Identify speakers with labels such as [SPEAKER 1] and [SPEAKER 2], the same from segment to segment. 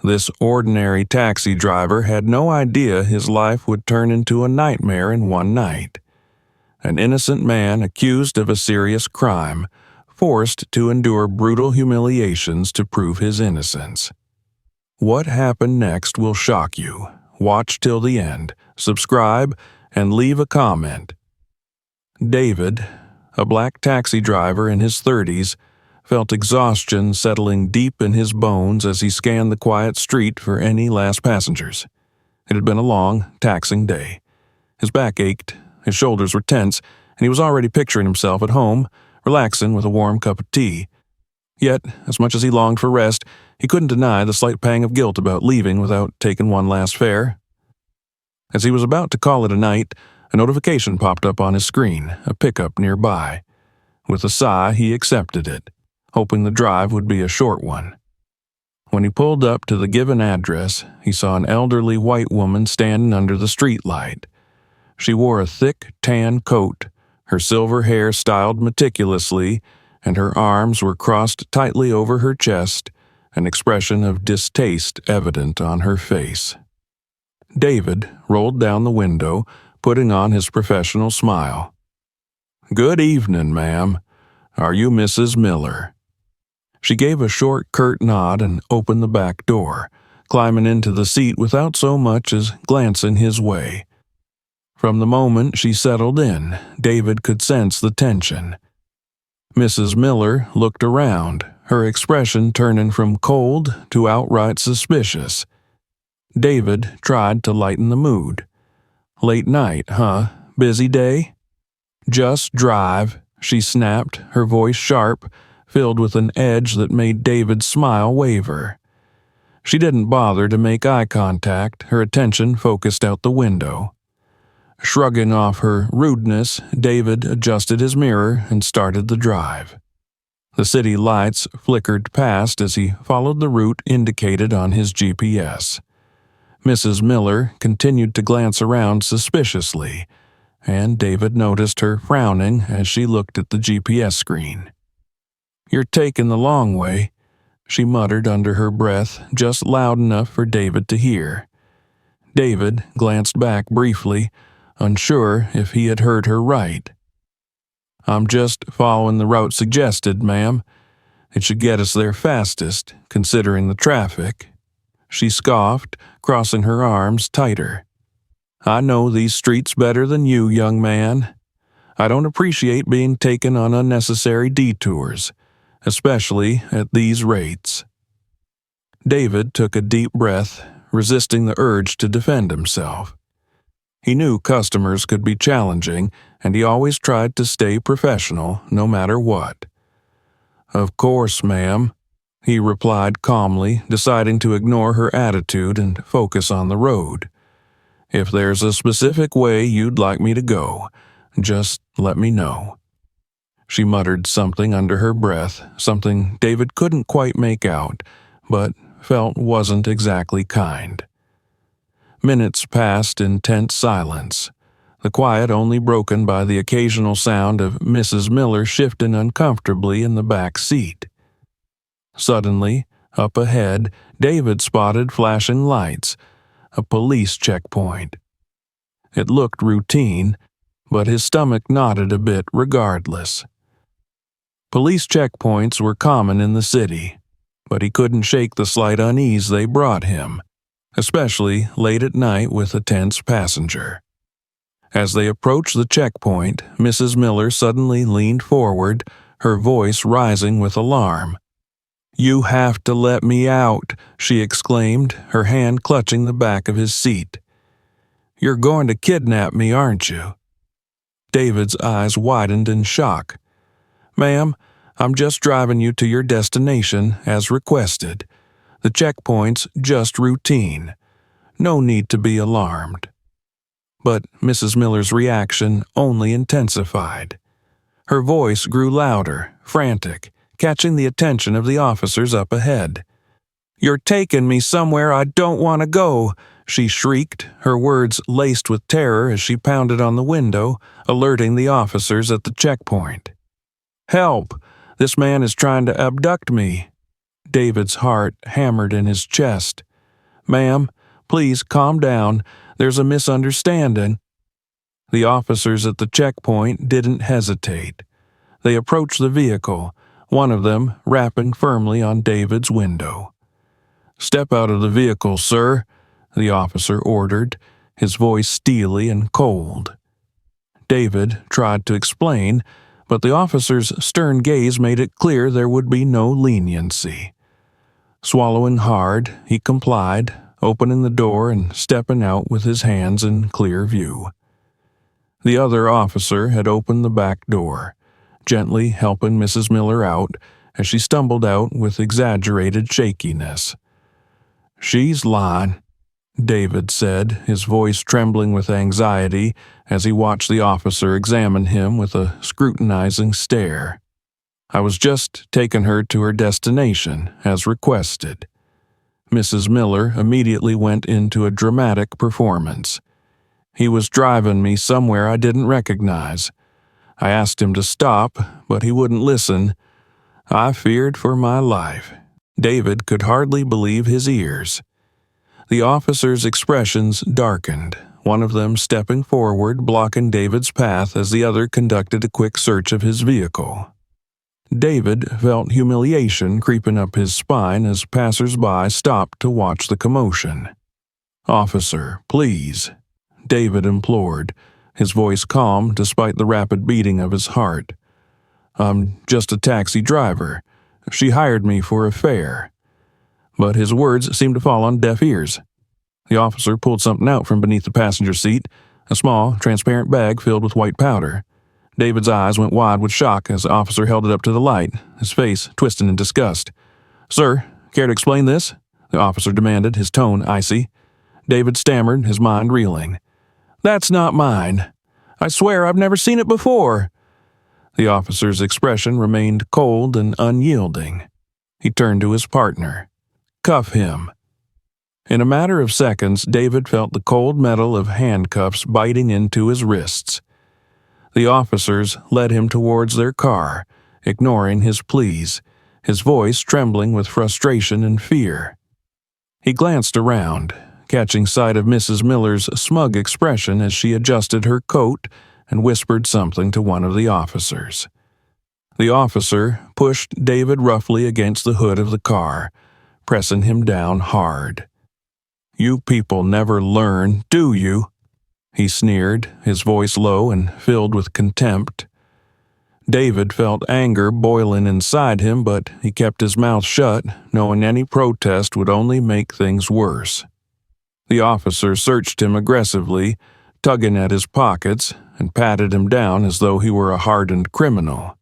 [SPEAKER 1] This ordinary taxi driver had no idea his life would turn into a nightmare in one night. An innocent man accused of a serious crime, forced to endure brutal humiliations to prove his innocence. What happened next will shock you. Watch till the end, subscribe, and leave a comment. David, a black taxi driver in his 30s, felt exhaustion settling deep in his bones as he scanned the quiet street for any last passengers. It had been a long, taxing day. His back ached, his shoulders were tense, and he was already picturing himself at home, relaxing with a warm cup of tea. Yet, as much as he longed for rest, he couldn't deny the slight pang of guilt about leaving without taking one last fare. As he was about to call it a night, a notification popped up on his screen, a pickup nearby. With a sigh, he accepted it, hoping the drive would be a short one. When he pulled up to the given address, he saw an elderly white woman standing under the streetlight. She wore a thick, tan coat, her silver hair styled meticulously, and her arms were crossed tightly over her chest, an expression of distaste evident on her face. David rolled down the window, putting on his professional smile. "Good evening, ma'am. Are you Mrs. Miller?" She gave a short, curt nod and opened the back door, climbing into the seat without so much as glancing his way. From the moment she settled in, David could sense the tension. Mrs. Miller looked around, her expression turning from cold to outright suspicious. David tried to lighten the mood. "Late night, huh? Busy day?" "Just drive," she snapped, her voice sharp, filled with an edge that made David's smile waver. She didn't bother to make eye contact, her attention focused out the window. Shrugging off her rudeness, David adjusted his mirror and started the drive. The city lights flickered past as he followed the route indicated on his GPS. Mrs. Miller continued to glance around suspiciously, and David noticed her frowning as she looked at the GPS screen. "You're taking the long way," she muttered under her breath, just loud enough for David to hear. David glanced back briefly, unsure if he had heard her right. "I'm just following the route suggested, ma'am. It should get us there fastest, considering the traffic," she scoffed, crossing her arms tighter. "I know these streets better than you, young man. I don't appreciate being taken on unnecessary detours, especially at these rates." David took a deep breath, resisting the urge to defend himself. He knew customers could be challenging, and he always tried to stay professional, no matter what. "Of course, ma'am," he replied calmly, deciding to ignore her attitude and focus on the road. "If there's a specific way you'd like me to go, just let me know." She muttered something under her breath, something David couldn't quite make out, but felt wasn't exactly kind. Minutes passed in tense silence, the quiet only broken by the occasional sound of Mrs. Miller shifting uncomfortably in the back seat. Suddenly, up ahead, David spotted flashing lights, a police checkpoint. It looked routine, but his stomach knotted a bit regardless. Police checkpoints were common in the city, but he couldn't shake the slight unease they brought him, especially late at night with a tense passenger. As they approached the checkpoint, Mrs. Miller suddenly leaned forward, her voice rising with alarm. "You have to let me out," she exclaimed, her hand clutching the back of his seat. "You're going to kidnap me, aren't you?" David's eyes widened in shock. "Ma'am, I'm just driving you to your destination as requested. The checkpoint's just routine. No need to be alarmed." But Mrs. Miller's reaction only intensified. Her voice grew louder, frantic, catching the attention of the officers up ahead. "You're taking me somewhere I don't want to go," she shrieked, her words laced with terror as she pounded on the window, alerting the officers at the checkpoint. "Help! This man is trying to abduct me." David's heart hammered in his chest. "Ma'am, please calm down. There's a misunderstanding." The officers at the checkpoint didn't hesitate. They approached the vehicle, one of them rapping firmly on David's window. "Step out of the vehicle, sir," the officer ordered, his voice steely and cold. David tried to explain, but the officer's stern gaze made it clear there would be no leniency. Swallowing hard, he complied, opening the door and stepping out with his hands in clear view. The other officer had opened the back door, gently helping Mrs. Miller out as she stumbled out with exaggerated shakiness. "She's lying," David said, his voice trembling with anxiety as he watched the officer examine him with a scrutinizing stare. "I was just taking her to her destination, as requested." Mrs. Miller immediately went into a dramatic performance. "He was driving me somewhere I didn't recognize. I asked him to stop, but he wouldn't listen. I feared for my life." David could hardly believe his ears. The officers' expressions darkened, one of them stepping forward, blocking David's path as the other conducted a quick search of his vehicle. David felt humiliation creeping up his spine as passers-by stopped to watch the commotion. "Officer, please," David implored, his voice calm despite the rapid beating of his heart. "I'm just a taxi driver. She hired me for a fare." But his words seemed to fall on deaf ears. The officer pulled something out from beneath the passenger seat, a small, transparent bag filled with white powder. David's eyes went wide with shock as the officer held it up to the light, his face twisted in disgust. "Sir, care to explain this?" the officer demanded, his tone icy. David stammered, his mind reeling. "That's not mine. I swear I've never seen it before." The officer's expression remained cold and unyielding. He turned to his partner. "Cuff him." In a matter of seconds, David felt the cold metal of handcuffs biting into his wrists. The officers led him towards their car, ignoring his pleas, his voice trembling with frustration and fear. He glanced around, catching sight of Mrs. Miller's smug expression as she adjusted her coat and whispered something to one of the officers. The officer pushed David roughly against the hood of the car, pressing him down hard. "You people never learn, do you?" he sneered, his voice low and filled with contempt. David felt anger boiling inside him, but he kept his mouth shut, knowing any protest would only make things worse. The officer searched him aggressively, tugging at his pockets, and patted him down as though he were a hardened criminal.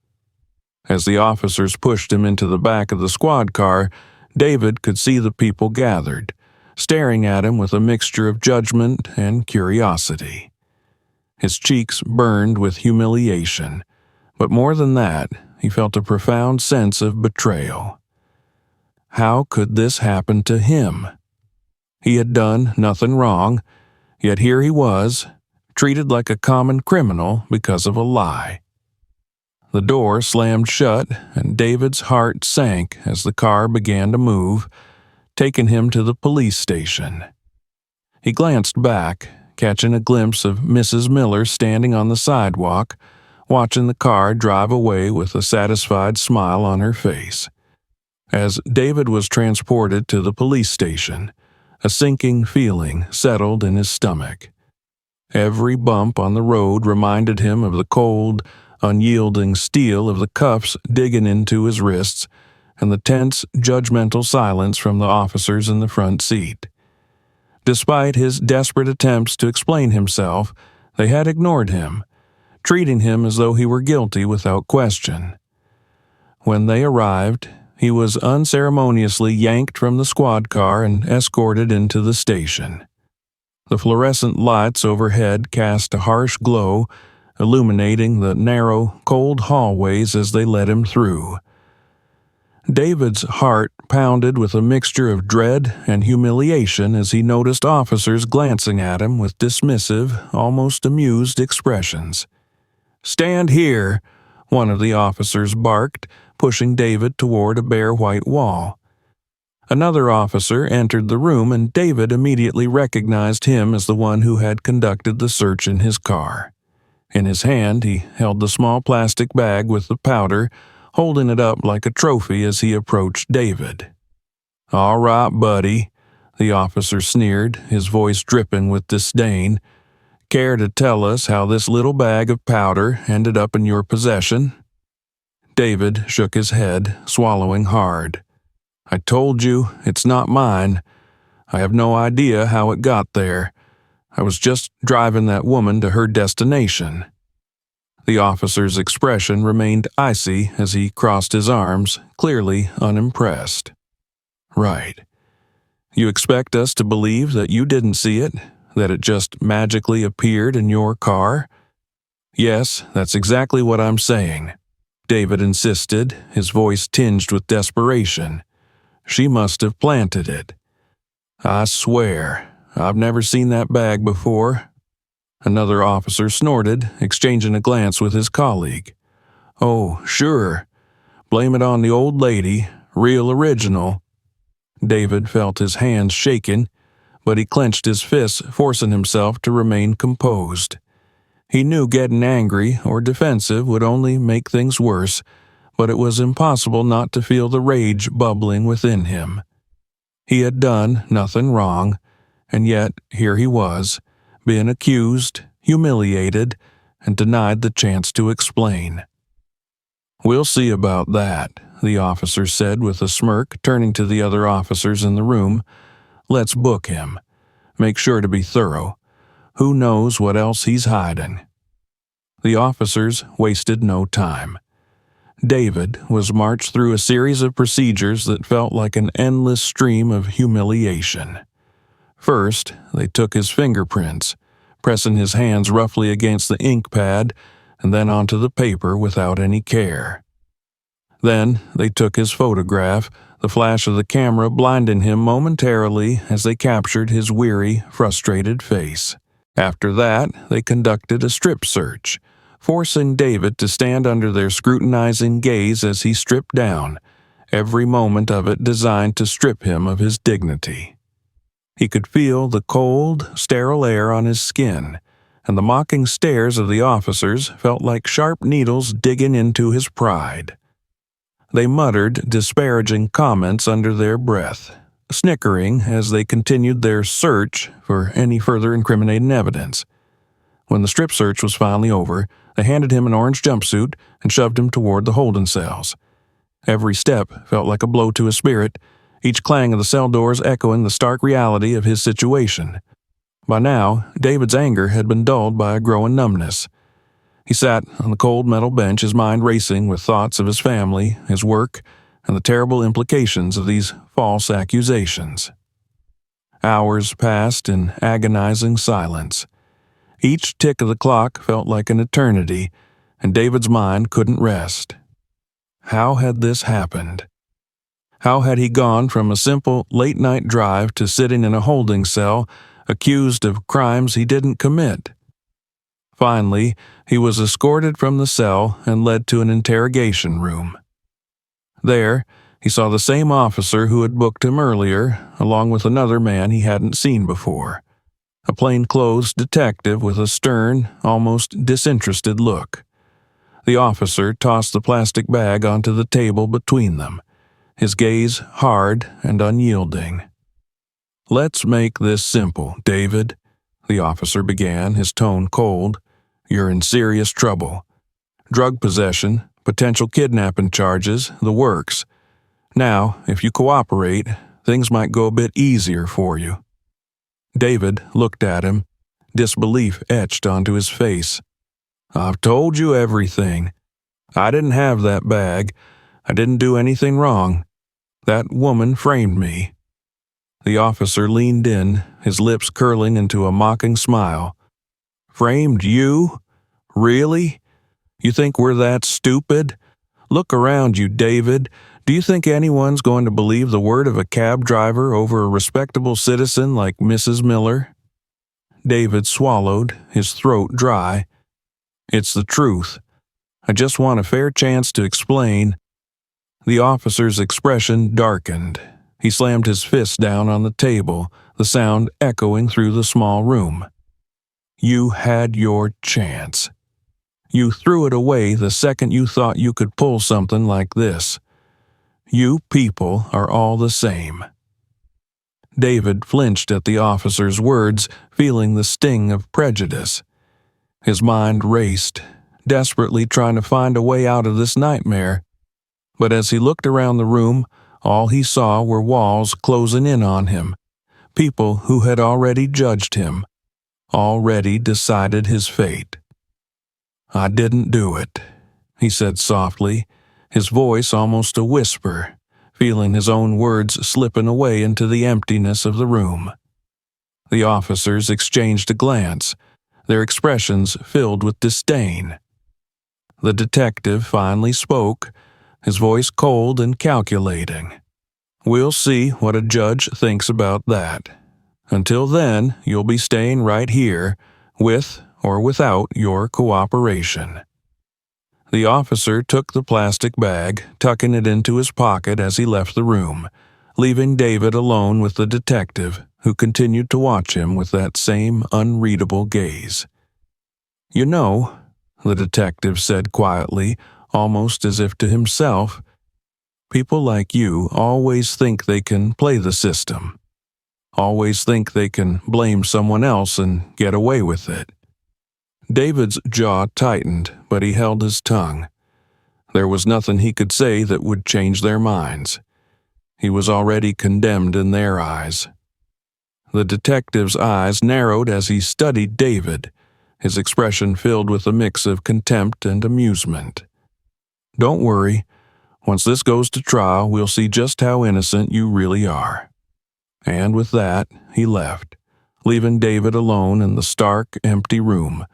[SPEAKER 1] As the officers pushed him into the back of the squad car, David could see the people gathered, staring at him with a mixture of judgment and curiosity. His cheeks burned with humiliation, but more than that, he felt a profound sense of betrayal. How could this happen to him? He had done nothing wrong, yet here he was, treated like a common criminal because of a lie. The door slammed shut, and David's heart sank as the car began to move, taking him to the police station. He glanced back, catching a glimpse of Mrs. Miller standing on the sidewalk, watching the car drive away with a satisfied smile on her face. As David was transported to the police station, a sinking feeling settled in his stomach. Every bump on the road reminded him of the cold, unyielding steel of the cuffs digging into his wrists, and the tense, judgmental silence from the officers in the front seat. Despite his desperate attempts to explain himself, they had ignored him, treating him as though he were guilty without question. When they arrived, he was unceremoniously yanked from the squad car and escorted into the station. The fluorescent lights overhead cast a harsh glow, illuminating the narrow, cold hallways as they led him through. David's heart pounded with a mixture of dread and humiliation as he noticed officers glancing at him with dismissive, almost amused expressions. "Stand here," one of the officers barked, pushing David toward a bare white wall. Another officer entered the room, and David immediately recognized him as the one who had conducted the search in his car. In his hand, he held the small plastic bag with the powder, holding it up like a trophy as he approached David. "All right, buddy," the officer sneered, his voice dripping with disdain. "Care to tell us how this little bag of powder ended up in your possession?" David shook his head, swallowing hard. "I told you, it's not mine. I have no idea how it got there. I was just driving that woman to her destination." The officer's expression remained icy as he crossed his arms, clearly unimpressed. "Right. You expect us to believe that you didn't see it, that it just magically appeared in your car?" "Yes, that's exactly what I'm saying," David insisted, his voice tinged with desperation. "She must have planted it. I swear, I've never seen that bag before." Another officer snorted, exchanging a glance with his colleague. "Oh, sure. Blame it on the old lady. Real original." David felt his hands shaking, but he clenched his fists, forcing himself to remain composed. He knew getting angry or defensive would only make things worse, but it was impossible not to feel the rage bubbling within him. He had done nothing wrong, and yet here he was, being accused, humiliated, and denied the chance to explain. "We'll see about that," the officer said with a smirk, turning to the other officers in the room. "Let's book him. Make sure to be thorough. Who knows what else he's hiding?" The officers wasted no time. David was marched through a series of procedures that felt like an endless stream of humiliation. First, they took his fingerprints, pressing his hands roughly against the ink pad and then onto the paper without any care. Then they took his photograph, the flash of the camera blinding him momentarily as they captured his weary, frustrated face. After that, they conducted a strip search, forcing David to stand under their scrutinizing gaze as he stripped down, every moment of it designed to strip him of his dignity. He could feel the cold, sterile air on his skin, and the mocking stares of the officers felt like sharp needles digging into his pride. They muttered disparaging comments under their breath, snickering as they continued their search for any further incriminating evidence. When the strip search was finally over, they handed him an orange jumpsuit and shoved him toward the holding cells. Every step felt like a blow to his spirit, each clang of the cell doors echoing the stark reality of his situation. By now, David's anger had been dulled by a growing numbness. He sat on the cold metal bench, his mind racing with thoughts of his family, his work, and the terrible implications of these false accusations. Hours passed in agonizing silence. Each tick of the clock felt like an eternity, and David's mind couldn't rest. How had this happened? How had he gone from a simple late-night drive to sitting in a holding cell, accused of crimes he didn't commit? Finally, he was escorted from the cell and led to an interrogation room. There, he saw the same officer who had booked him earlier, along with another man he hadn't seen before. A plainclothes detective with a stern, almost disinterested look. The officer tossed the plastic bag onto the table between them, his gaze hard and unyielding. "Let's make this simple, David," the officer began, his tone cold. "You're in serious trouble. Drug possession, potential kidnapping charges, the works. Now, if you cooperate, things might go a bit easier for you." David looked at him, disbelief etched onto his face. "I've told you everything. I didn't have that bag. I didn't do anything wrong. That woman framed me." The officer leaned in, his lips curling into a mocking smile. "Framed you? Really? You think we're that stupid? Look around you, David. Do you think anyone's going to believe the word of a cab driver over a respectable citizen like Mrs. Miller?" David swallowed, his throat dry. "It's the truth. I just want a fair chance to explain." The officer's expression darkened. He slammed his fist down on the table, the sound echoing through the small room. You had your chance. You threw it away the second you thought you could pull something like this. You people are all the same. David flinched at the officer's words, feeling the sting of prejudice. His mind raced, desperately trying to find a way out of this nightmare. But as he looked around the room, all he saw were walls closing in on him, people who had already judged him, already decided his fate. I didn't do it, he said softly, his voice almost a whisper, feeling his own words slipping away into the emptiness of the room. The officers exchanged a glance, their expressions filled with disdain. The detective finally spoke, his voice cold and calculating. We'll see what a judge thinks about that. Until then, you'll be staying right here, with or without your cooperation. The officer took the plastic bag, tucking it into his pocket as he left the room, leaving David alone with the detective, who continued to watch him with that same unreadable gaze. You know, the detective said quietly, almost as if to himself, people like you always think they can play the system. Always think they can blame someone else and get away with it. David's jaw tightened, but he held his tongue. There was nothing he could say that would change their minds. He was already condemned in their eyes. The detective's eyes narrowed as he studied David, his expression filled with a mix of contempt and amusement. Don't worry. Once this goes to trial, we'll see just how innocent you really are. And with that, he left, leaving David alone in the stark, empty room,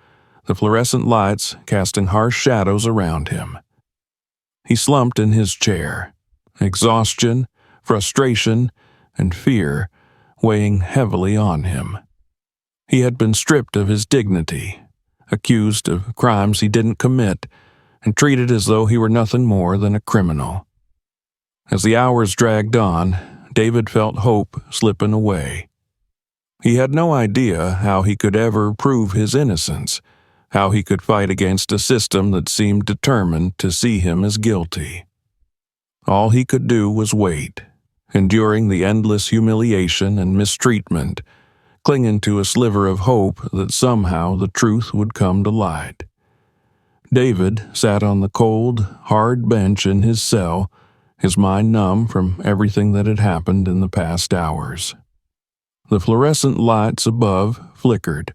[SPEAKER 1] the fluorescent lights casting harsh shadows around him. He slumped in his chair, exhaustion, frustration, and fear weighing heavily on him. He had been stripped of his dignity, accused of crimes he didn't commit, and treated as though he were nothing more than a criminal. As the hours dragged on, David felt hope slipping away. He had no idea how he could ever prove his innocence, how he could fight against a system that seemed determined to see him as guilty. All he could do was wait, enduring the endless humiliation and mistreatment, clinging to a sliver of hope that somehow the truth would come to light. David sat on the cold, hard bench in his cell, his mind numb from everything that had happened in the past hours. The fluorescent lights above flickered,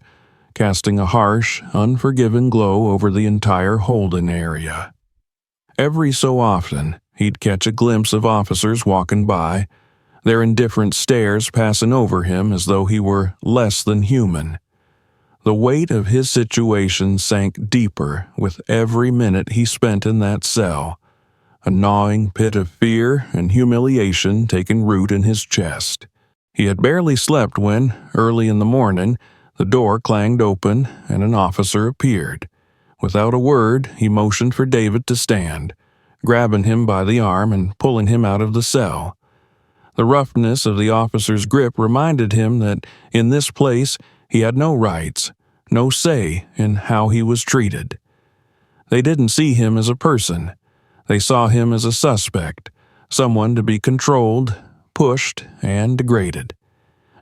[SPEAKER 1] casting a harsh, unforgiving glow over the entire holding area. Every so often, he'd catch a glimpse of officers walking by, their indifferent stares passing over him as though he were less than human. The weight of his situation sank deeper with every minute he spent in that cell, a gnawing pit of fear and humiliation taking root in his chest. He had barely slept when, early in the morning, the door clanged open and an officer appeared. Without a word, he motioned for David to stand, grabbing him by the arm and pulling him out of the cell. The roughness of the officer's grip reminded him that in this place he had no rights, no say in how he was treated. They didn't see him as a person. They saw him as a suspect, someone to be controlled, pushed, and degraded.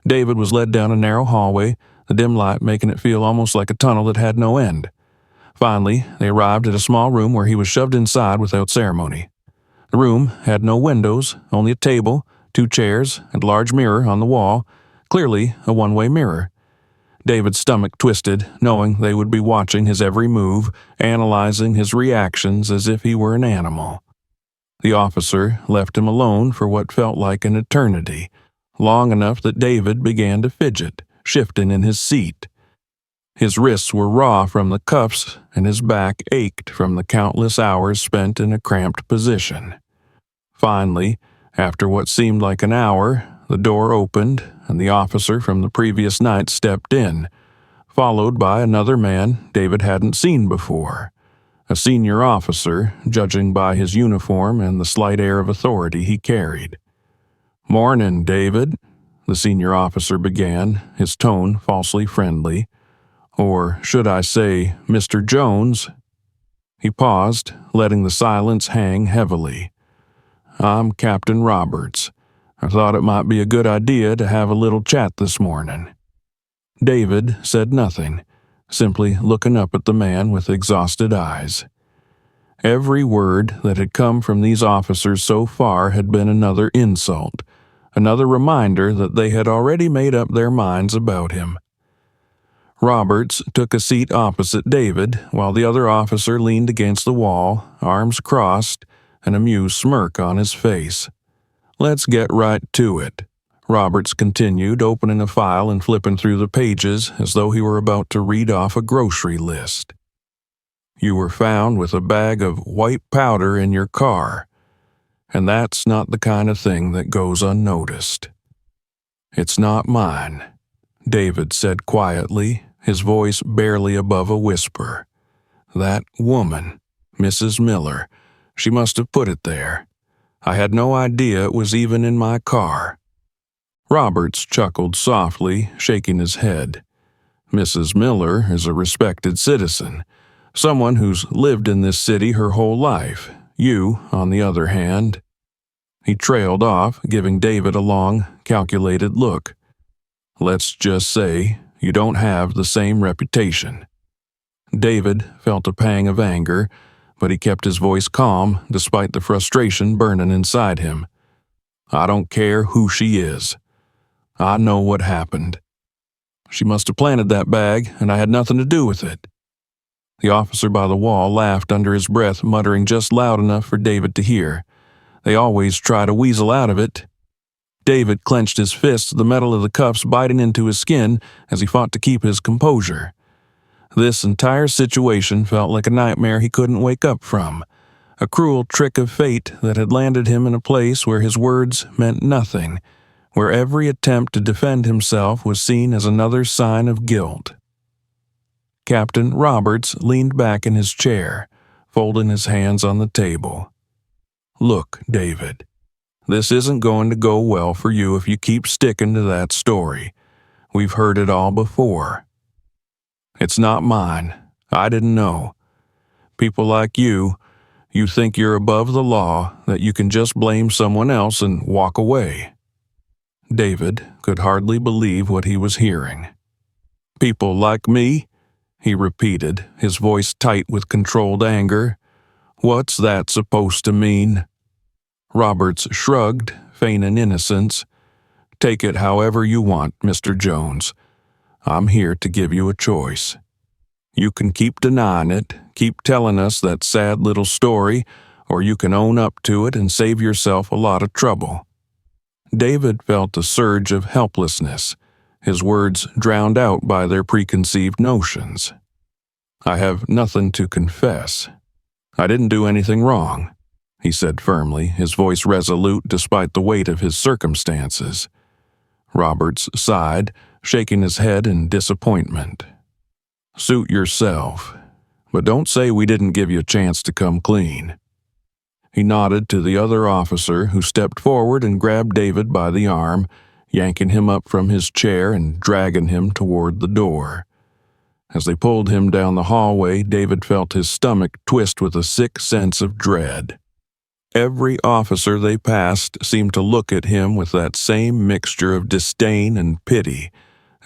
[SPEAKER 1] David was led down a narrow hallway, the dim light making it feel almost like a tunnel that had no end. Finally, they arrived at a small room where he was shoved inside without ceremony. The room had no windows, only a table, 2 chairs, and a large mirror on the wall, clearly a one-way mirror. David's stomach twisted, knowing they would be watching his every move, analyzing his reactions as if he were an animal. The officer left him alone for what felt like an eternity, long enough that David began to fidget, shifting in his seat. His wrists were raw from the cuffs, and his back ached from the countless hours spent in a cramped position. Finally, after what seemed like an hour, the door opened, and the officer from the previous night stepped in, followed by another man David hadn't seen before, a senior officer, judging by his uniform and the slight air of authority he carried. "Morning, David," the senior officer began, his tone falsely friendly. "Or should I say, Mr. Jones?" He paused, letting the silence hang heavily. "I'm Captain Roberts. I thought it might be a good idea to have a little chat this morning." David said nothing, simply looking up at the man with exhausted eyes. Every word that had come from these officers so far had been another insult, another reminder that they had already made up their minds about him. Roberts took a seat opposite David, while the other officer leaned against the wall, arms crossed, an amused smirk on his face. "Let's get right to it," Roberts continued, opening a file and flipping through the pages as though he were about to read off a grocery list. "You were found with a bag of white powder in your car, and that's not the kind of thing that goes unnoticed." "It's not mine," David said quietly, his voice barely above a whisper. "That woman, Mrs. Miller, she must have put it there. I had no idea it was even in my car." Roberts chuckled softly, shaking his head. "Mrs. Miller is a respected citizen, someone who's lived in this city her whole life. You, on the other hand—" He trailed off, giving David a long, calculated look. "Let's just say you don't have the same reputation." David felt a pang of anger, but he kept his voice calm despite the frustration burning inside him. "I don't care who she is. I know what happened. She must have planted that bag, and I had nothing to do with it." The officer by the wall laughed under his breath, muttering just loud enough for David to hear. "They always try to weasel out of it." David clenched his fists, the metal of the cuffs biting into his skin as he fought to keep his composure. This entire situation felt like a nightmare he couldn't wake up from, a cruel trick of fate that had landed him in a place where his words meant nothing, where every attempt to defend himself was seen as another sign of guilt. Captain Roberts leaned back in his chair, folding his hands on the table. "Look, David, this isn't going to go well for you if you keep sticking to that story. We've heard it all before. It's not mine. I didn't know. People like you think you're above the law, that you can just blame someone else and walk away." David could hardly believe what he was hearing. "People like me?" he repeated, his voice tight with controlled anger. "What's that supposed to mean?" Roberts shrugged, feigning innocence. "Take it however you want, Mr. Jones. I'm here to give you a choice. You can keep denying it, keep telling us that sad little story, or you can own up to it and save yourself a lot of trouble." David felt a surge of helplessness, his words drowned out by their preconceived notions. "I have nothing to confess. I didn't do anything wrong," he said firmly, his voice resolute despite the weight of his circumstances. Roberts sighed, shaking his head in disappointment. "Suit yourself, but don't say we didn't give you a chance to come clean." He nodded to the other officer, who stepped forward and grabbed David by the arm, yanking him up from his chair and dragging him toward the door. As they pulled him down the hallway, David felt his stomach twist with a sick sense of dread. Every officer they passed seemed to look at him with that same mixture of disdain and pity,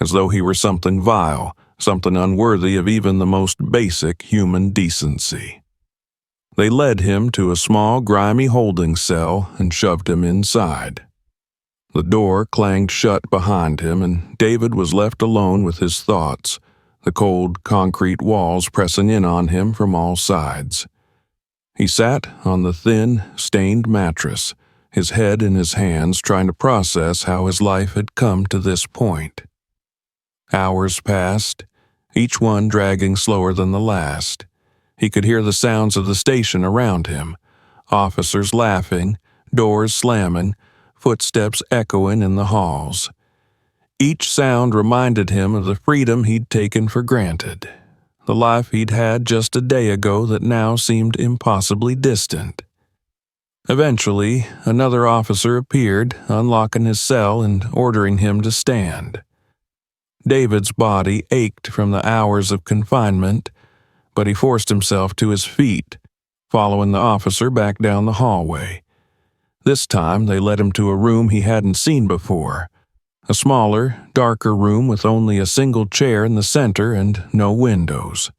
[SPEAKER 1] as though he were something vile, something unworthy of even the most basic human decency. They led him to a small, grimy holding cell and shoved him inside. The door clanged shut behind him, and David was left alone with his thoughts, the cold concrete walls pressing in on him from all sides. He sat on the thin, stained mattress, his head in his hands, trying to process how his life had come to this point. Hours passed, each one dragging slower than the last. He could hear the sounds of the station around him, officers laughing, doors slamming, footsteps echoing in the halls. Each sound reminded him of the freedom he'd taken for granted, the life he'd had just a day ago that now seemed impossibly distant. Eventually, another officer appeared, unlocking his cell and ordering him to stand. David's body ached from the hours of confinement, but he forced himself to his feet, following the officer back down the hallway. This time, they led him to a room he hadn't seen before, a smaller, darker room with only a single chair in the center and no windows.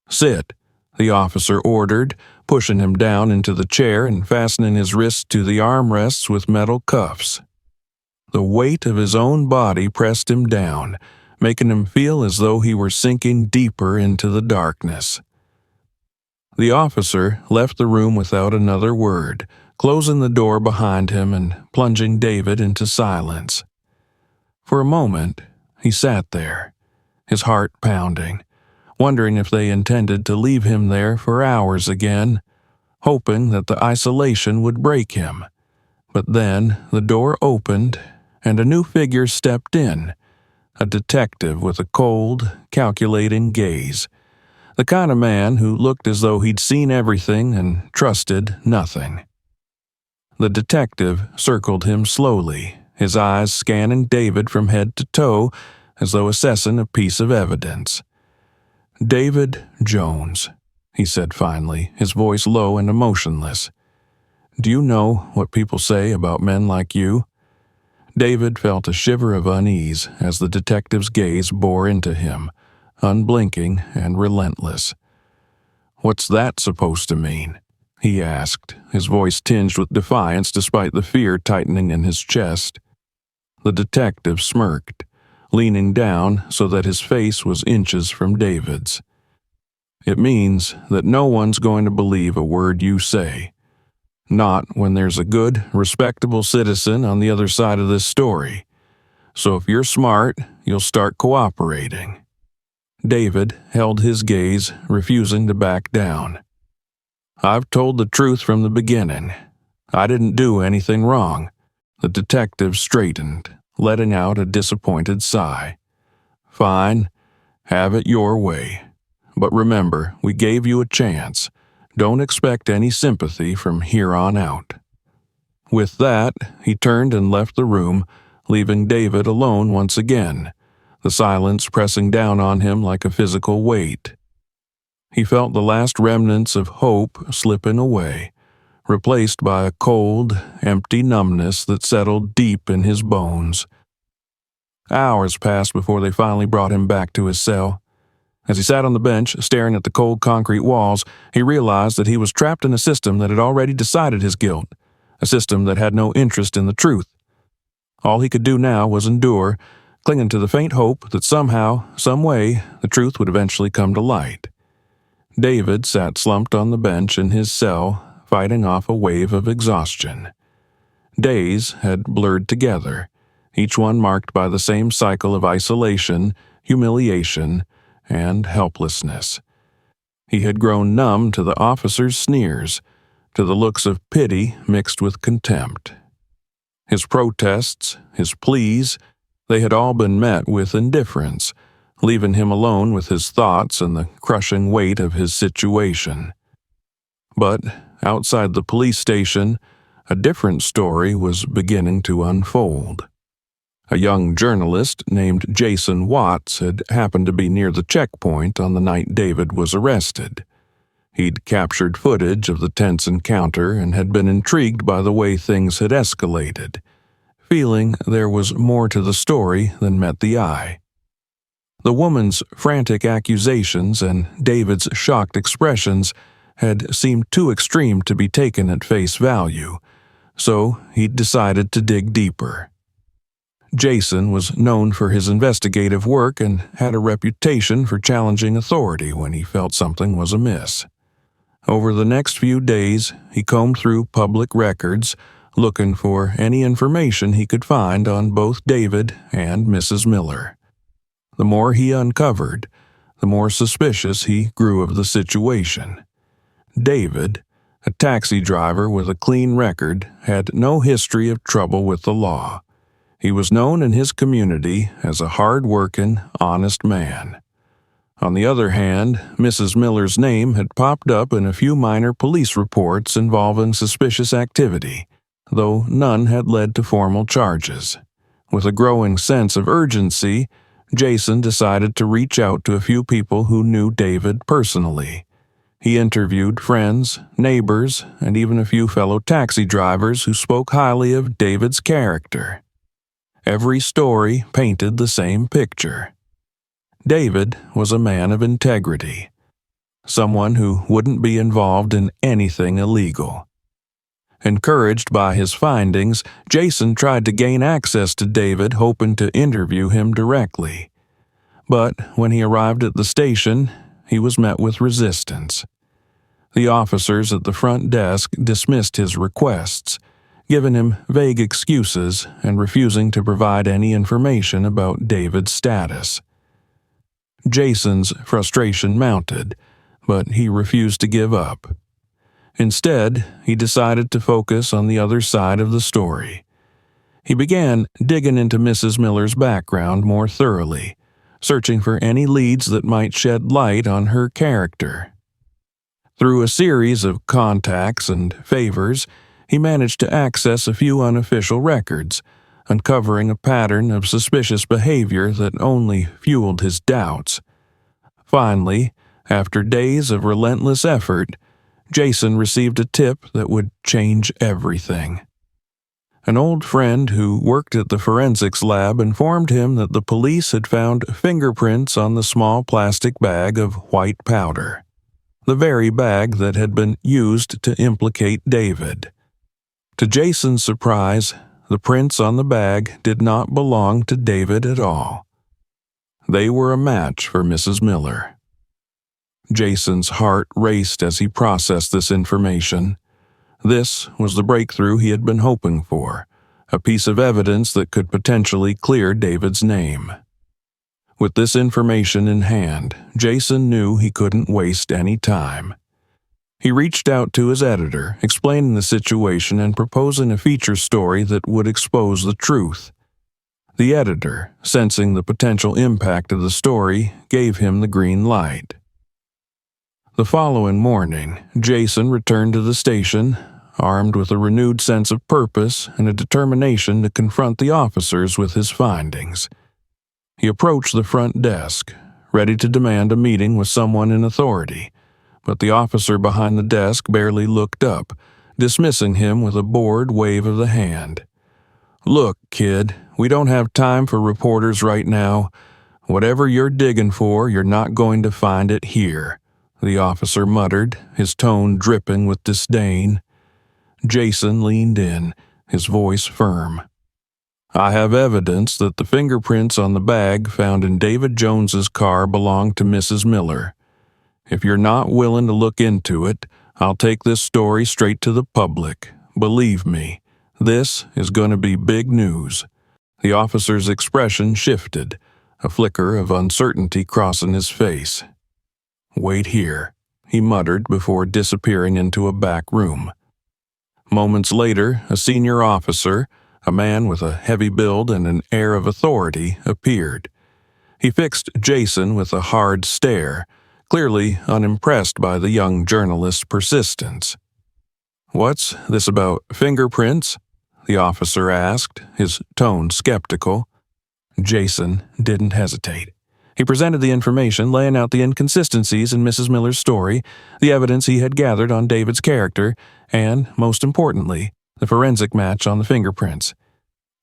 [SPEAKER 1] "Sit," the officer ordered, pushing him down into the chair and fastening his wrists to the armrests with metal cuffs. The weight of his own body pressed him down, making him feel as though he were sinking deeper into the darkness. The officer left the room without another word, closing the door behind him and plunging David into silence. For a moment, he sat there, his heart pounding, wondering if they intended to leave him there for hours again, hoping that the isolation would break him. But then the door opened, and a new figure stepped in, a detective with a cold, calculating gaze, the kind of man who looked as though he'd seen everything and trusted nothing. The detective circled him slowly, his eyes scanning David from head to toe as though assessing a piece of evidence. "David Jones," he said finally, his voice low and emotionless. "Do you know what people say about men like you?" David felt a shiver of unease as the detective's gaze bore into him, unblinking and relentless. "What's that supposed to mean?" he asked, his voice tinged with defiance despite the fear tightening in his chest. The detective smirked, leaning down so that his face was inches from David's. "It means that no one's going to believe a word you say. Not when there's a good, respectable citizen on the other side of this story. So if you're smart, you'll start cooperating." David held his gaze, refusing to back down. "I've told the truth from the beginning. I didn't do anything wrong." The detective straightened, letting out a disappointed sigh. "Fine, have it your way. But remember, we gave you a chance. Don't expect any sympathy from here on out." With that, he turned and left the room, leaving David alone once again, the silence pressing down on him like a physical weight. He felt the last remnants of hope slipping away, replaced by a cold, empty numbness that settled deep in his bones. Hours passed before they finally brought him back to his cell. As he sat on the bench, staring at the cold concrete walls, he realized that he was trapped in a system that had already decided his guilt, a system that had no interest in the truth. All he could do now was endure, clinging to the faint hope that somehow, some way, the truth would eventually come to light. David sat slumped on the bench in his cell, fighting off a wave of exhaustion. Days had blurred together, each one marked by the same cycle of isolation, humiliation, and helplessness. He had grown numb to the officer's sneers, to the looks of pity mixed with contempt. His protests, his pleas, they had all been met with indifference, leaving him alone with his thoughts and the crushing weight of his situation. But outside the police station, a different story was beginning to unfold. A young journalist named Jason Watts had happened to be near the checkpoint on the night David was arrested. He'd captured footage of the tense encounter and had been intrigued by the way things had escalated, feeling there was more to the story than met the eye. The woman's frantic accusations and David's shocked expressions had seemed too extreme to be taken at face value, so he'd decided to dig deeper. Jason was known for his investigative work and had a reputation for challenging authority when he felt something was amiss. Over the next few days, he combed through public records, looking for any information he could find on both David and Mrs. Miller. The more he uncovered, the more suspicious he grew of the situation. David, a taxi driver with a clean record, had no history of trouble with the law. He was known in his community as a hard-working, honest man. On the other hand, Mrs. Miller's name had popped up in a few minor police reports involving suspicious activity, though none had led to formal charges. With a growing sense of urgency, Jason decided to reach out to a few people who knew David personally. He interviewed friends, neighbors, and even a few fellow taxi drivers who spoke highly of David's character. Every story painted the same picture. David was a man of integrity, someone who wouldn't be involved in anything illegal. Encouraged by his findings, Jason tried to gain access to David, hoping to interview him directly. But when he arrived at the station, he was met with resistance. The officers at the front desk dismissed his requests, giving him vague excuses and refusing to provide any information about David's status. Jason's frustration mounted, but he refused to give up. Instead, he decided to focus on the other side of the story. He began digging into Mrs. Miller's background more thoroughly, searching for any leads that might shed light on her character. Through a series of contacts and favors, he managed to access a few unofficial records, uncovering a pattern of suspicious behavior that only fueled his doubts. Finally, after days of relentless effort, Jason received a tip that would change everything. An old friend who worked at the forensics lab informed him that the police had found fingerprints on the small plastic bag of white powder, the very bag that had been used to implicate David. To Jason's surprise, the prints on the bag did not belong to David at all. They were a match for Mrs. Miller. Jason's heart raced as he processed this information. This was the breakthrough he had been hoping for, a piece of evidence that could potentially clear David's name. With this information in hand, Jason knew he couldn't waste any time. He reached out to his editor, explaining the situation and proposing a feature story that would expose the truth. The editor, sensing the potential impact of the story, gave him the green light. The following morning, Jason returned to the station, armed with a renewed sense of purpose and a determination to confront the officers with his findings. He approached the front desk, ready to demand a meeting with someone in authority, but the officer behind the desk barely looked up, dismissing him with a bored wave of the hand. "Look, kid, we don't have time for reporters right now. Whatever you're digging for, you're not going to find it here," the officer muttered, his tone dripping with disdain. Jason leaned in, his voice firm. "I have evidence that the fingerprints on the bag found in David Jones's car belonged to Mrs. Miller. If you're not willing to look into it, I'll take this story straight to the public. Believe me, this is going to be big news." The officer's expression shifted, a flicker of uncertainty crossing his face. "Wait here," he muttered before disappearing into a back room. Moments later, a senior officer, a man with a heavy build and an air of authority, appeared. He fixed Jason with a hard stare, clearly unimpressed by the young journalist's persistence. "What's this about fingerprints?" the officer asked, his tone skeptical. Jason didn't hesitate. He presented the information, laying out the inconsistencies in Mrs. Miller's story, the evidence he had gathered on David's character, and, most importantly, the forensic match on the fingerprints.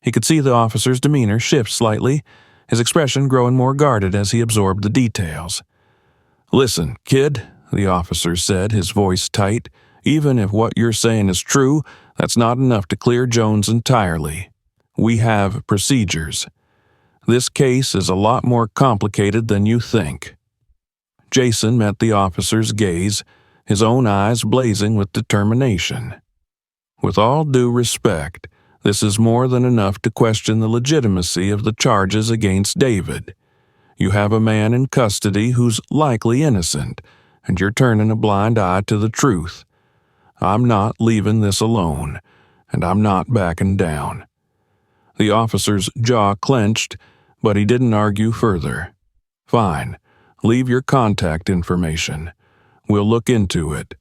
[SPEAKER 1] He could see the officer's demeanor shift slightly, his expression growing more guarded as he absorbed the details. "Listen, kid," the officer said, his voice tight, "even if what you're saying is true, that's not enough to clear Jones entirely. We have procedures. This case is a lot more complicated than you think." Jason met the officer's gaze, his own eyes blazing with determination. "With all due respect, this is more than enough to question the legitimacy of the charges against David. You have a man in custody who's likely innocent, and you're turning a blind eye to the truth. I'm not leaving this alone, and I'm not backing down." The officer's jaw clenched, but he didn't argue further. "Fine, Leave your contact information. We'll look into it."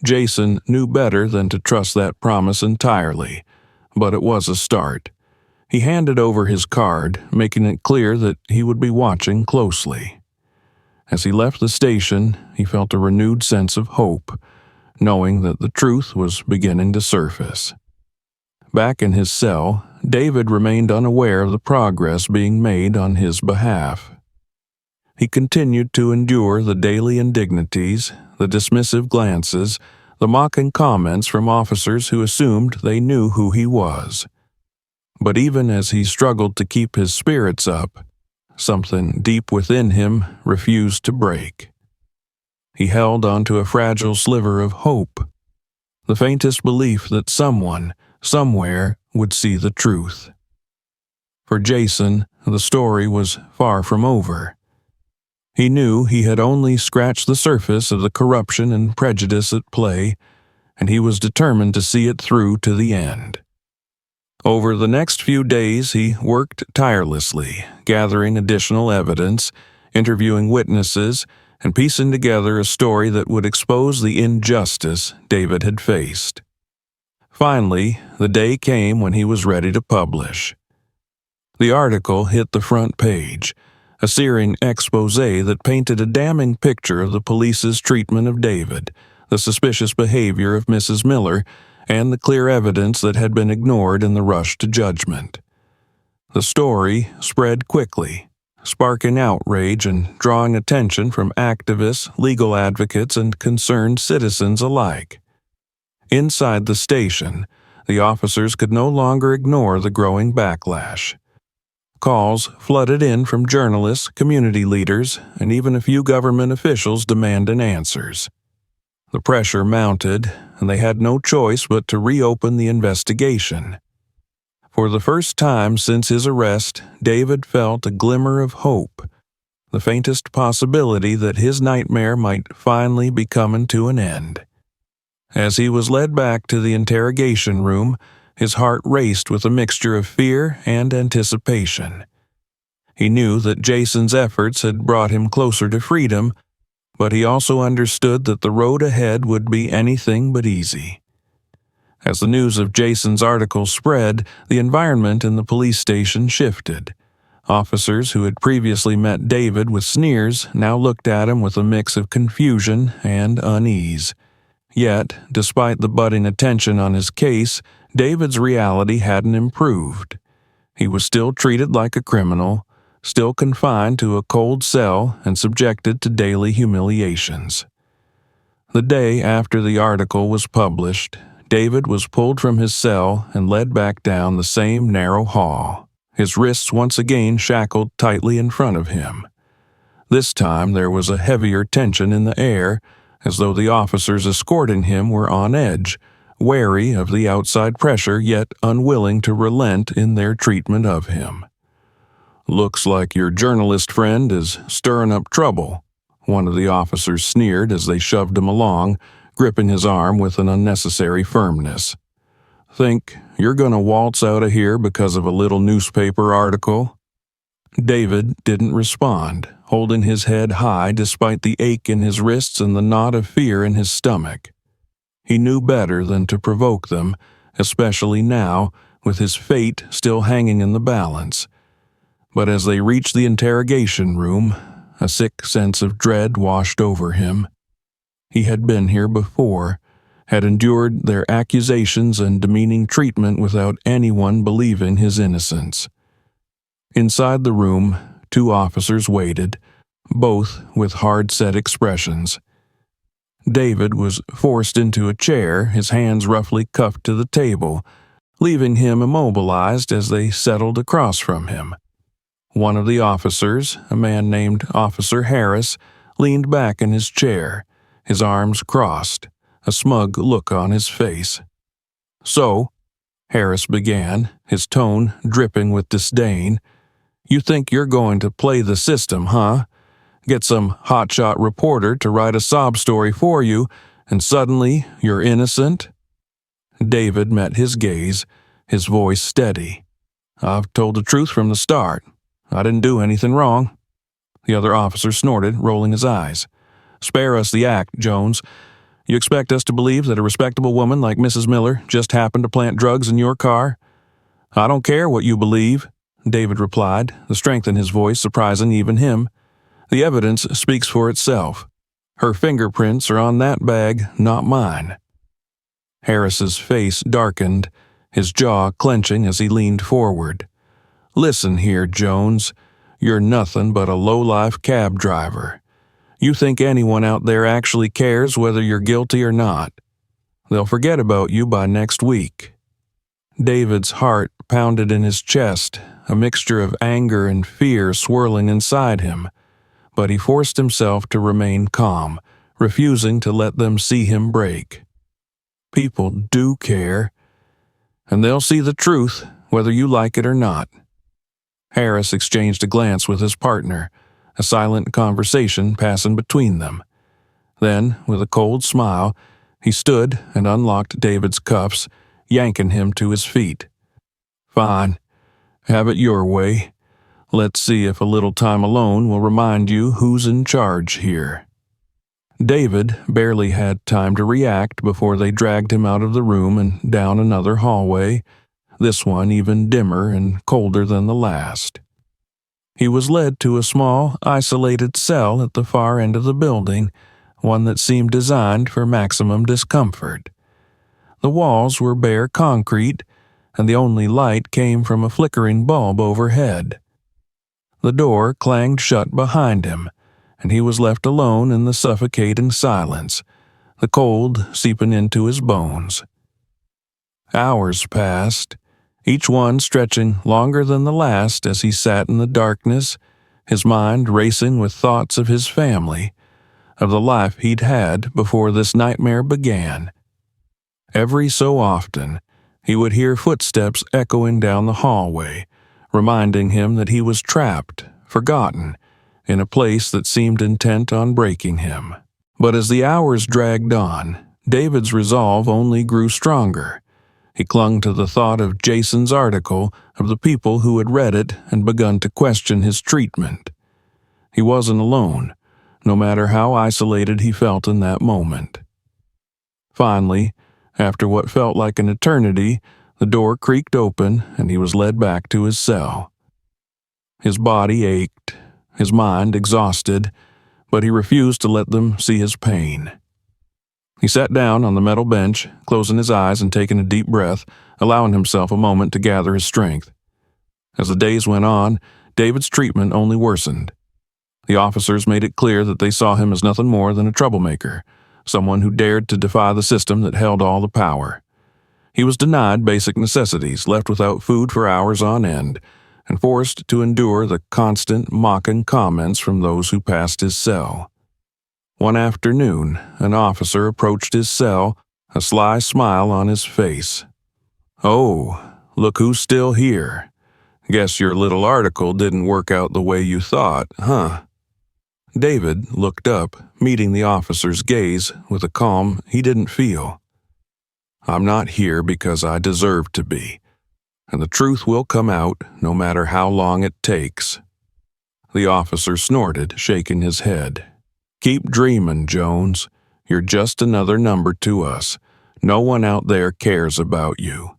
[SPEAKER 1] Jason knew better than to trust that promise entirely, but it was a start. He handed over his card, making it clear that he would be watching closely. As he left the station, he felt a renewed sense of hope, knowing that the truth was beginning to surface. Back in his cell, David remained unaware of the progress being made on his behalf. He continued to endure the daily indignities, the dismissive glances, the mocking comments from officers who assumed they knew who he was. But even as he struggled to keep his spirits up, something deep within him refused to break. He held onto a fragile sliver of hope, the faintest belief that someone, somewhere, would see the truth. For Jason, the story was far from over. He knew he had only scratched the surface of the corruption and prejudice at play, and he was determined to see it through to the end. Over the next few days, he worked tirelessly, gathering additional evidence, interviewing witnesses, and piecing together a story that would expose the injustice David had faced. Finally, the day came when he was ready to publish. The article hit the front page, a searing expose that painted a damning picture of the police's treatment of David, the suspicious behavior of Mrs. Miller, and the clear evidence that had been ignored in the rush to judgment. The story spread quickly, sparking outrage and drawing attention from activists, legal advocates, and concerned citizens alike. Inside the station, the officers could no longer ignore the growing backlash. Calls flooded in from journalists, community leaders, and even a few government officials demanding answers. The pressure mounted, and they had no choice but to reopen the investigation. For the first time since his arrest, David felt a glimmer of hope, the faintest possibility that his nightmare might finally be coming to an end. As he was led back to the interrogation room, his heart raced with a mixture of fear and anticipation. He knew that Jason's efforts had brought him closer to freedom, but he also understood that the road ahead would be anything but easy. As the news of Jason's article spread, the environment in the police station shifted. Officers who had previously met David with sneers now looked at him with a mix of confusion and unease. Yet, despite the budding attention on his case, David's reality hadn't improved. He was still treated like a criminal, still confined to a cold cell and subjected to daily humiliations. The day after the article was published, David was pulled from his cell and led back down the same narrow hall, his wrists once again shackled tightly in front of him. This time there was a heavier tension in the air, as though the officers escorting him were on edge, wary of the outside pressure yet unwilling to relent in their treatment of him. "Looks like your journalist friend is stirring up trouble," one of the officers sneered as they shoved him along, gripping his arm with an unnecessary firmness. "Think you're going to waltz out of here because of a little newspaper article?" David didn't respond, holding his head high despite the ache in his wrists and the knot of fear in his stomach. He knew better than to provoke them, especially now, with his fate still hanging in the balance. But as they reached the interrogation room, a sick sense of dread washed over him. He had been here before, had endured their accusations and demeaning treatment without anyone believing his innocence. Inside the room, 2 officers waited, both with hard-set expressions. David was forced into a chair, his hands roughly cuffed to the table, leaving him immobilized as they settled across from him. One of the officers, a man named Officer Harris, leaned back in his chair, his arms crossed, a smug look on his face. "So," Harris began, his tone dripping with disdain, "you think you're going to play the system, huh? Get some hotshot reporter to write a sob story for you, and suddenly you're innocent?" David met his gaze, his voice steady. "I've told the truth from the start. I didn't do anything wrong." The other officer snorted, rolling his eyes. "Spare us the act, Jones. You expect us to believe that a respectable woman like Mrs. Miller just happened to plant drugs in your car?" "I don't care what you believe," David replied, the strength in his voice surprising even him. "The evidence speaks for itself. Her fingerprints are on that bag, not mine." Harris's face darkened, his jaw clenching as he leaned forward. "Listen here, Jones. You're nothing but a low-life cab driver. You think anyone out there actually cares whether you're guilty or not? They'll forget about you by next week." David's heart pounded in his chest, a mixture of anger and fear swirling inside him, but he forced himself to remain calm, refusing to let them see him break. "People do care, and they'll see the truth whether you like it or not." Harris exchanged a glance with his partner, a silent conversation passing between them. Then, with a cold smile, he stood and unlocked David's cuffs, yanking him to his feet. "Fine. Have it your way. Let's see if a little time alone will remind you who's in charge here." David barely had time to react before they dragged him out of the room and down another hallway, this one even dimmer and colder than the last. He was led to a small, isolated cell at the far end of the building, one that seemed designed for maximum discomfort. The walls were bare concrete, and the only light came from a flickering bulb overhead. The door clanged shut behind him, and he was left alone in the suffocating silence, the cold seeping into his bones. Hours passed, each one stretching longer than the last as he sat in the darkness, his mind racing with thoughts of his family, of the life he'd had before this nightmare began. Every so often, he would hear footsteps echoing down the hallway, reminding him that he was trapped, forgotten, in a place that seemed intent on breaking him. But as the hours dragged on, David's resolve only grew stronger. He clung to the thought of Jason's article, of the people who had read it and begun to question his treatment. He wasn't alone, no matter how isolated he felt in that moment. Finally, after what felt like an eternity, the door creaked open and he was led back to his cell. His body ached, his mind exhausted, but he refused to let them see his pain. He sat down on the metal bench, closing his eyes and taking a deep breath, allowing himself a moment to gather his strength. As the days went on, David's treatment only worsened. The officers made it clear that they saw him as nothing more than a troublemaker, someone who dared to defy the system that held all the power. He was denied basic necessities, left without food for hours on end, and forced to endure the constant, mocking comments from those who passed his cell. One afternoon, an officer approached his cell, a sly smile on his face. "Oh, look who's still here. Guess your little article didn't work out the way you thought, huh?" David looked up, meeting the officer's gaze with a calm he didn't feel. "I'm not here because I deserve to be, and the truth will come out no matter how long it takes." The officer snorted, shaking his head. "Keep dreaming, Jones. You're just another number to us. No one out there cares about you."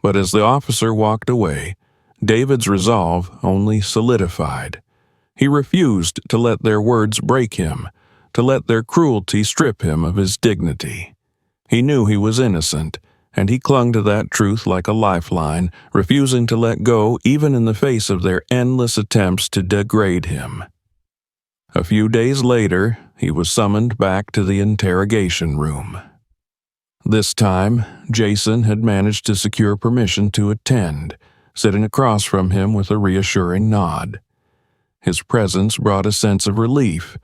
[SPEAKER 1] But as the officer walked away, David's resolve only solidified. He refused to let their words break him, to let their cruelty strip him of his dignity. He knew he was innocent, and he clung to that truth like a lifeline, refusing to let go even in the face of their endless attempts to degrade him. A few days later, he was summoned back to the interrogation room. This time, Jason had managed to secure permission to attend, sitting across from him with a reassuring nod. His presence brought a sense of relief,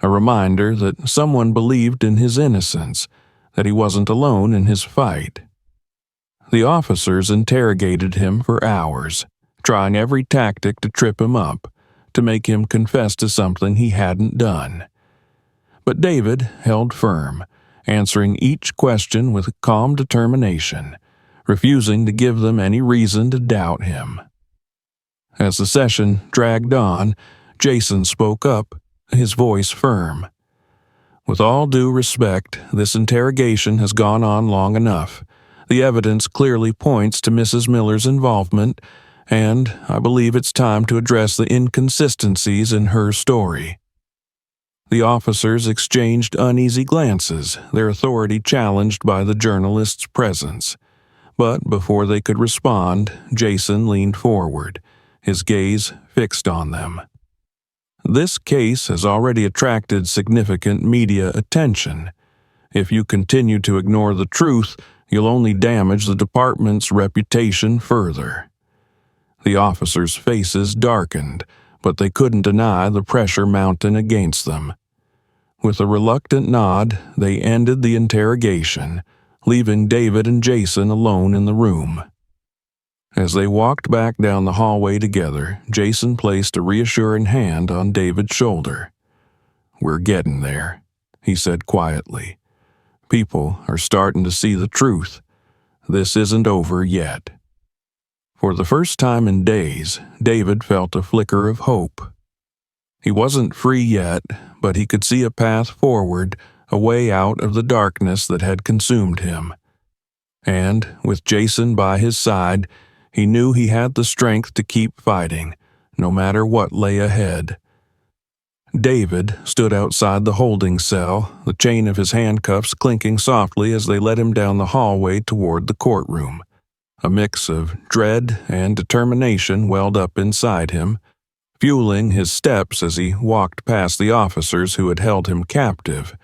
[SPEAKER 1] a reminder that someone believed in his innocence, that he wasn't alone in his fight. The officers interrogated him for hours, trying every tactic to trip him up, to make him confess to something he hadn't done. But David held firm, answering each question with calm determination, refusing to give them any reason to doubt him. As the session dragged on, Jason spoke up, his voice firm. "With all due respect, this interrogation has gone on long enough. The evidence clearly points to Mrs. Miller's involvement, and I believe it's time to address the inconsistencies in her story." The officers exchanged uneasy glances, their authority challenged by the journalist's presence. But before they could respond, Jason leaned forward, his gaze fixed on them. "This case has already attracted significant media attention. If you continue to ignore the truth, you'll only damage the department's reputation further." The officers' faces darkened, but they couldn't deny the pressure mounting against them. With a reluctant nod, they ended the interrogation, leaving David and Jason alone in the room. As they walked back down the hallway together, Jason placed a reassuring hand on David's shoulder. "We're getting there," he said quietly. "People are starting to see the truth. This isn't over yet." For the first time in days, David felt a flicker of hope. He wasn't free yet, but he could see a path forward, a way out of the darkness that had consumed him. And, with Jason by his side, he knew he had the strength to keep fighting, no matter what lay ahead. David stood outside the holding cell, the chain of his handcuffs clinking softly as they led him down the hallway toward the courtroom. A mix of dread and determination welled up inside him, fueling his steps as he walked past the officers who had held him captive,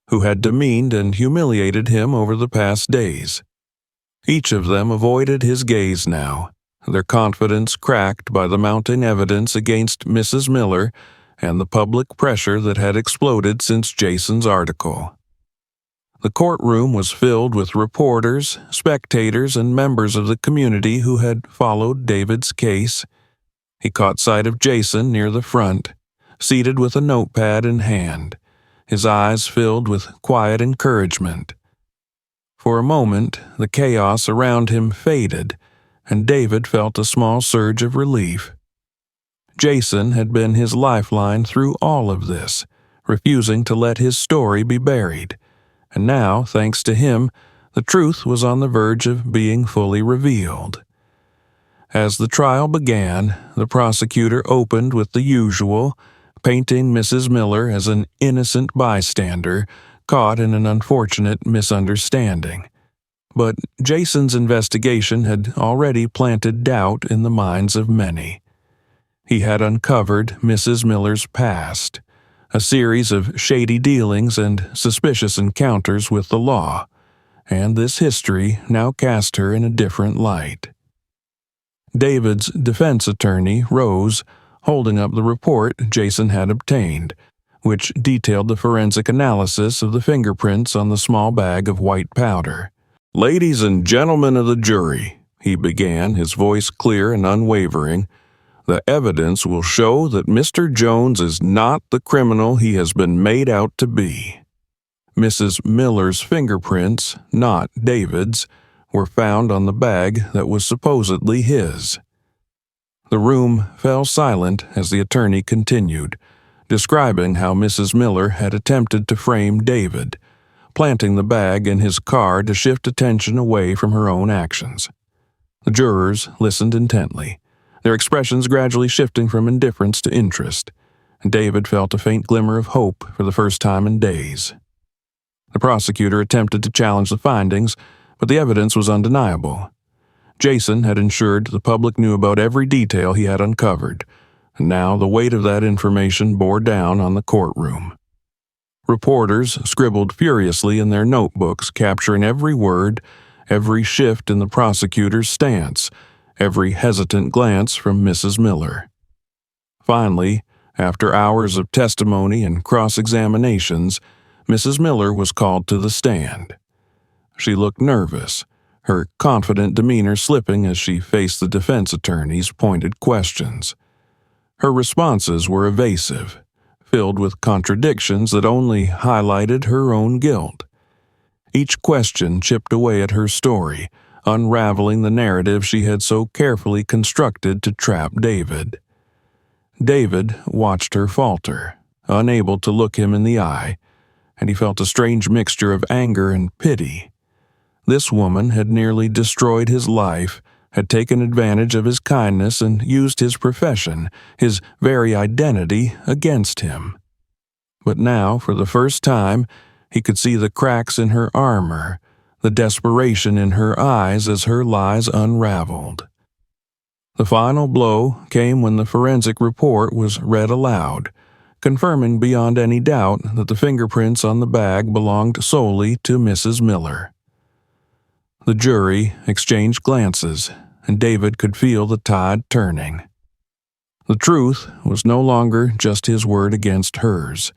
[SPEAKER 1] who had demeaned and humiliated him over the past days. Each of them avoided his gaze now, their confidence cracked by the mounting evidence against Mrs. Miller and the public pressure that had exploded since Jason's article. The courtroom was filled with reporters, spectators, and members of the community who had followed David's case. He caught sight of Jason near the front, seated with a notepad in hand, his eyes filled with quiet encouragement. For a moment, the chaos around him faded, and David felt a small surge of relief. Jason had been his lifeline through all of this, refusing to let his story be buried, and now, thanks to him, the truth was on the verge of being fully revealed. As the trial began, the prosecutor opened with the usual, painting Mrs. Miller as an innocent bystander caught in an unfortunate misunderstanding. But Jason's investigation had already planted doubt in the minds of many. He had uncovered Mrs. Miller's past, a series of shady dealings and suspicious encounters with the law, and this history now cast her in a different light. David's defense attorney rose, holding up the report Jason had obtained, which detailed the forensic analysis of the fingerprints on the small bag of white powder. "Ladies and gentlemen of the jury," he began, his voice clear and unwavering, "the evidence will show that Mr. Jones is not the criminal he has been made out to be. Mrs. Miller's fingerprints, not David's, were found on the bag that was supposedly his." The room fell silent as the attorney continued, describing how Mrs. Miller had attempted to frame David, planting the bag in his car to shift attention away from her own actions. The jurors listened intently, their expressions gradually shifting from indifference to interest, and David felt a faint glimmer of hope for the first time in days. The prosecutor attempted to challenge the findings, but the evidence was undeniable. Jason had ensured the public knew about every detail he had uncovered, and now the weight of that information bore down on the courtroom. Reporters scribbled furiously in their notebooks, capturing every word, every shift in the prosecutor's stance, every hesitant glance from Mrs. Miller. Finally, after hours of testimony and cross-examinations, Mrs. Miller was called to the stand. She looked nervous, her confident demeanor slipping as she faced the defense attorney's pointed questions. Her responses were evasive, filled with contradictions that only highlighted her own guilt. Each question chipped away at her story, unraveling the narrative she had so carefully constructed to trap David. David watched her falter, unable to look him in the eye, and he felt a strange mixture of anger and pity. This woman had nearly destroyed his life, had taken advantage of his kindness and used his profession, his very identity, against him. But now, for the first time, he could see the cracks in her armor, the desperation in her eyes as her lies unraveled. The final blow came when the forensic report was read aloud, confirming beyond any doubt that the fingerprints on the bag belonged solely to Mrs. Miller. The jury exchanged glances, and David could feel the tide turning. The truth was no longer just his word against hers.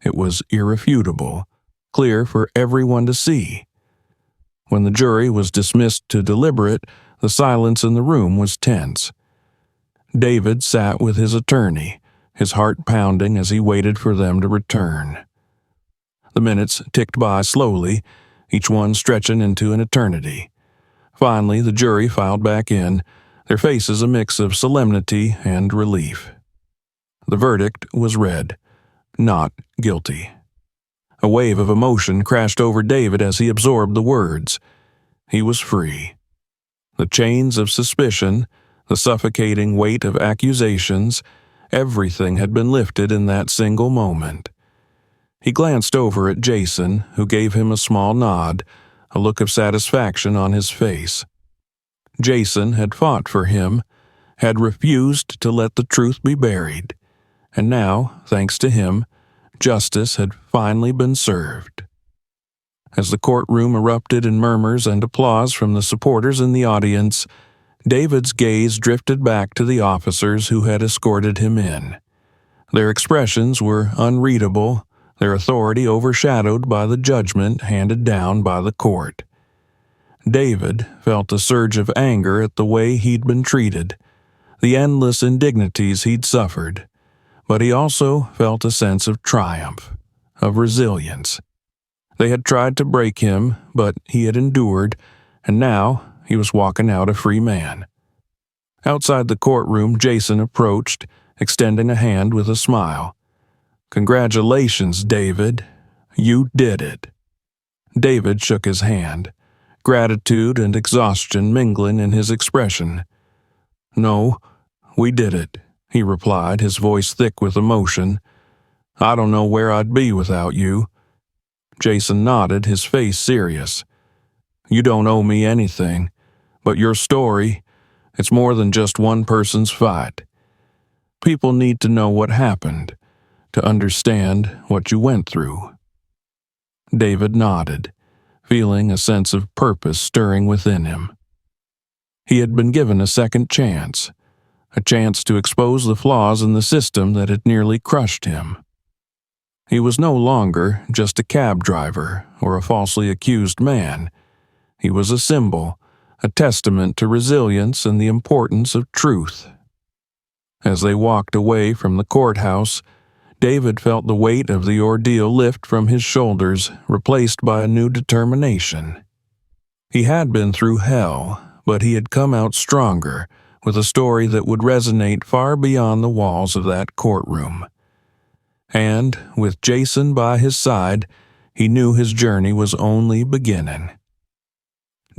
[SPEAKER 1] It was irrefutable, clear for everyone to see. When the jury was dismissed to deliberate, the silence in the room was tense. David sat with his attorney, his heart pounding as he waited for them to return. The minutes ticked by slowly, each one stretching into an eternity. Finally, the jury filed back in, their faces a mix of solemnity and relief. The verdict was read, not guilty. A wave of emotion crashed over David as he absorbed the words. He was free. The chains of suspicion, the suffocating weight of accusations, everything had been lifted in that single moment. He glanced over at Jason, who gave him a small nod, a look of satisfaction on his face. Jason had fought for him, had refused to let the truth be buried, and now, thanks to him, justice had finally been served. As the courtroom erupted in murmurs and applause from the supporters in the audience, David's gaze drifted back to the officers who had escorted him in. Their expressions were unreadable, their authority overshadowed by the judgment handed down by the court. David felt a surge of anger at the way he'd been treated, the endless indignities he'd suffered, but he also felt a sense of triumph, of resilience. They had tried to break him, but he had endured, and now he was walking out a free man. Outside the courtroom, Jason approached, extending a hand with a smile. "Congratulations, David. You did it." David shook his hand, gratitude and exhaustion mingling in his expression. "No, we did it," he replied, his voice thick with emotion. "I don't know where I'd be without you." Jason nodded, his face serious. "You don't owe me anything, but your story, it's more than just one person's fight. People need to know what happened, to understand what you went through." David nodded, feeling a sense of purpose stirring within him. He had been given a second chance, a chance to expose the flaws in the system that had nearly crushed him. He was no longer just a cab driver or a falsely accused man. He was a symbol, a testament to resilience and the importance of truth. As they walked away from the courthouse, David felt the weight of the ordeal lift from his shoulders, replaced by a new determination. He had been through hell, but he had come out stronger, with a story that would resonate far beyond the walls of that courtroom. And, with Jason by his side, he knew his journey was only beginning.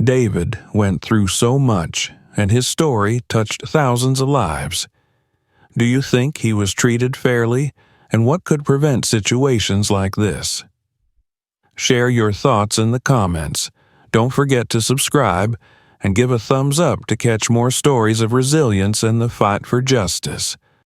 [SPEAKER 1] David went through so much, and his story touched thousands of lives. Do you think he was treated fairly, and what could prevent situations like this? Share your thoughts in the comments. Don't forget to subscribe, and give a thumbs up to catch more stories of resilience and the fight for justice.